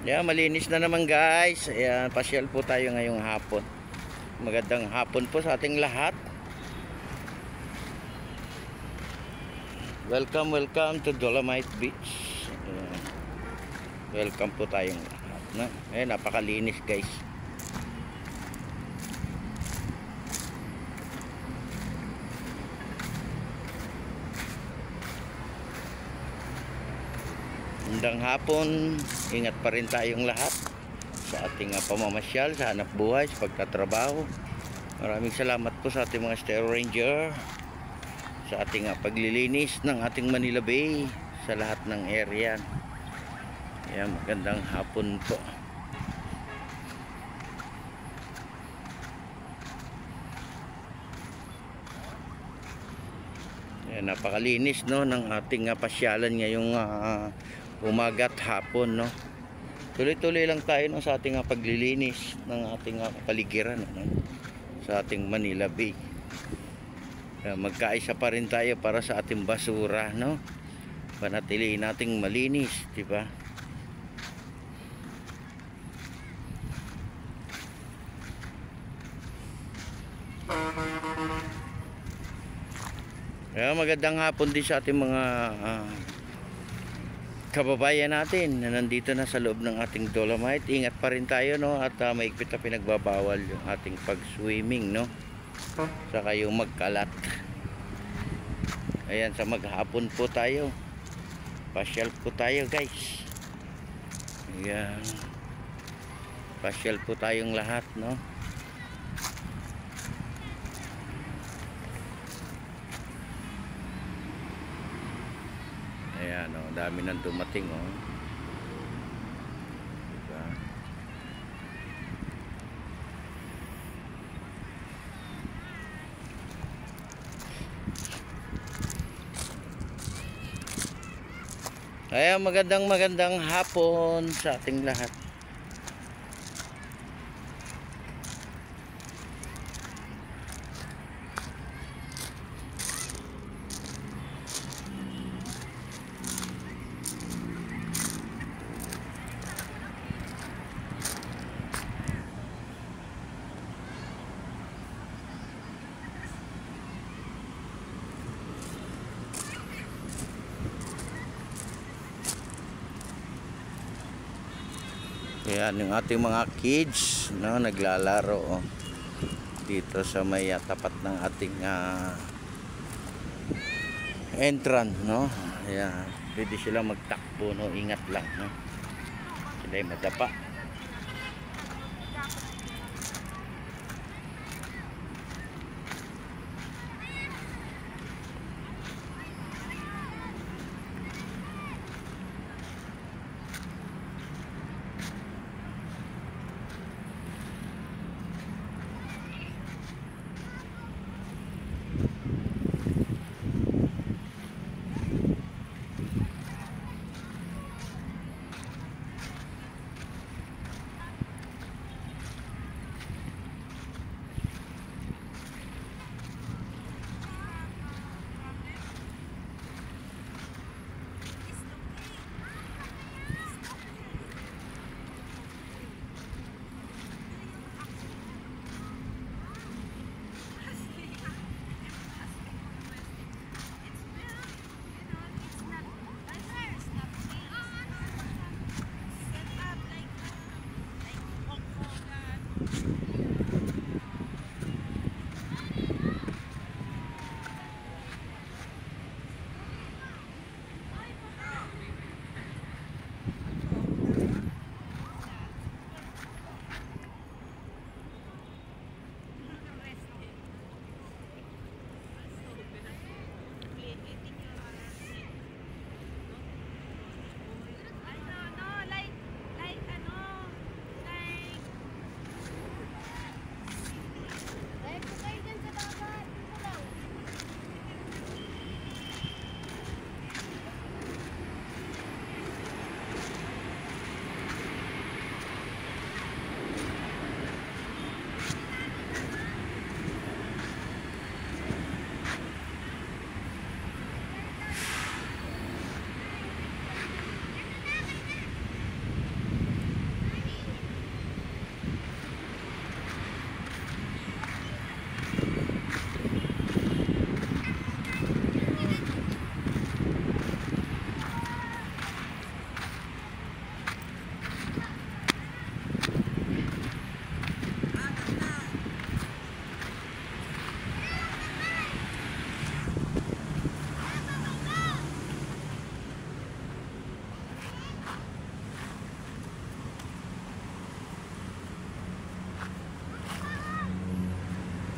Yeah, malinis na naman guys. Ayan, pasyal po tayo ngayong hapon. Magandang hapon po sa ating lahat. Welcome to Dolomite Beach. Ayan. Welcome po tayong lahat, no? Ayan, napakalinis guys. Magandang hapon, ingat pa rin tayong lahat sa ating pamamasyal, sa hanap buhay, sa pagtatrabaho. Maraming salamat po sa ating mga Stero Ranger, sa ating paglilinis ng ating Manila Bay, sa lahat ng area. Ayan, magandang hapon po. Ayan, napakalinis no ng ating pasyalan ngayong umaga at hapon, no. Tuloy-tuloy lang tayo no, sa ating paglilinis ng ating kapaligiran, no, sa ating Manila Bay. Magkaisa pa rin tayo para sa ating basura, no. Panatilihin nating malinis, di ba? Magandang hapon din sa ating mga kababayan natin na nandito na sa loob ng ating Dolomite. Ingat pa rin tayo, no, at maigpit na pinagbabawal yung ating pag-swimming, no, saka yung magkalat. Ayan, sa maghapon po tayo, pasyal po tayo guys. Ayan, pasyal po tayong lahat, no. Ayan, oh, dami nang dumating, oh. Diba? Ayan, magandang hapon sa ating lahat. Ayan, yung ating mga kids, no, naglalaro, oh, dito sa may tapat ng ating entrance, no. Ayan, pwede sila magtakbo, no, ingat lang, no, sila ay madapa.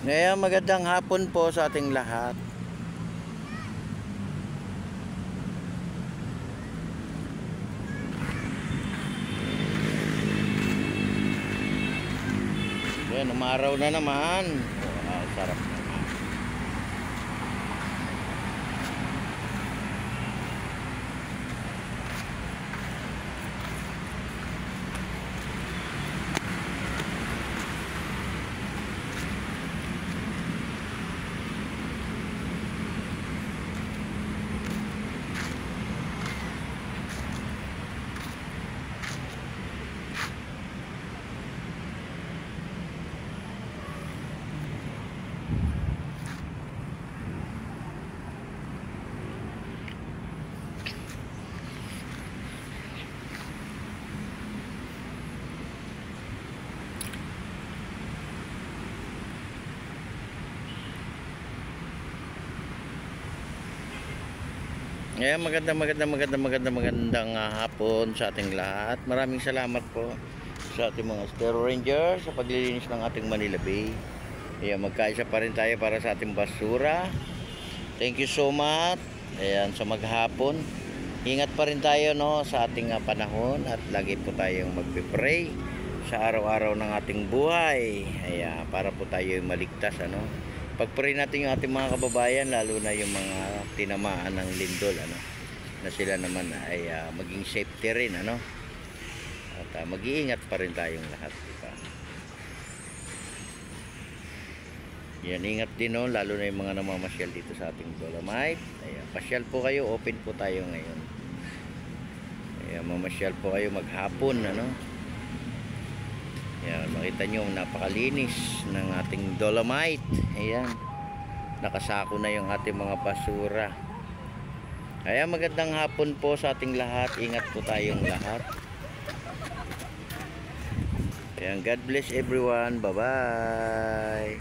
Ngayon magandang hapon po sa ating lahat. Yan, umaraw na naman. Wow, sarap naman. Ngayon magandang hapon sa ating lahat. Maraming salamat po sa ating mga Stero Ranger sa paglilinis ng ating Manila Bay. Ayan, magkaisa pa rin tayo para sa ating basura. Thank you so much. Ayan, sa maghapon. Ingat pa rin tayo no sa ating panahon at lagi po tayong magpe-pray sa araw-araw ng ating buhay. Ayan, para po tayo maligtas ano. Pag-pray natin yung ating mga kababayan, lalo na yung mga tinamaan ng lindol ano, na sila naman ay maging safety rin ano. At mag-iingat pa rin tayong lahat, diba? Yan, ingat din no, lalo na yung mga namamasyal dito sa ating Dolomite. Ayan, pasyal po kayo, open po tayo ngayon. Ayan, mamasyal po kayo maghapon ano. Ayan, makita nyo napakalinis ng ating Dolomite. Ayan, nakasako na yung ating mga basura. Ayan, magandang hapon po sa ating lahat. Ingat po tayong lahat. Ayan, God bless everyone. Bye bye.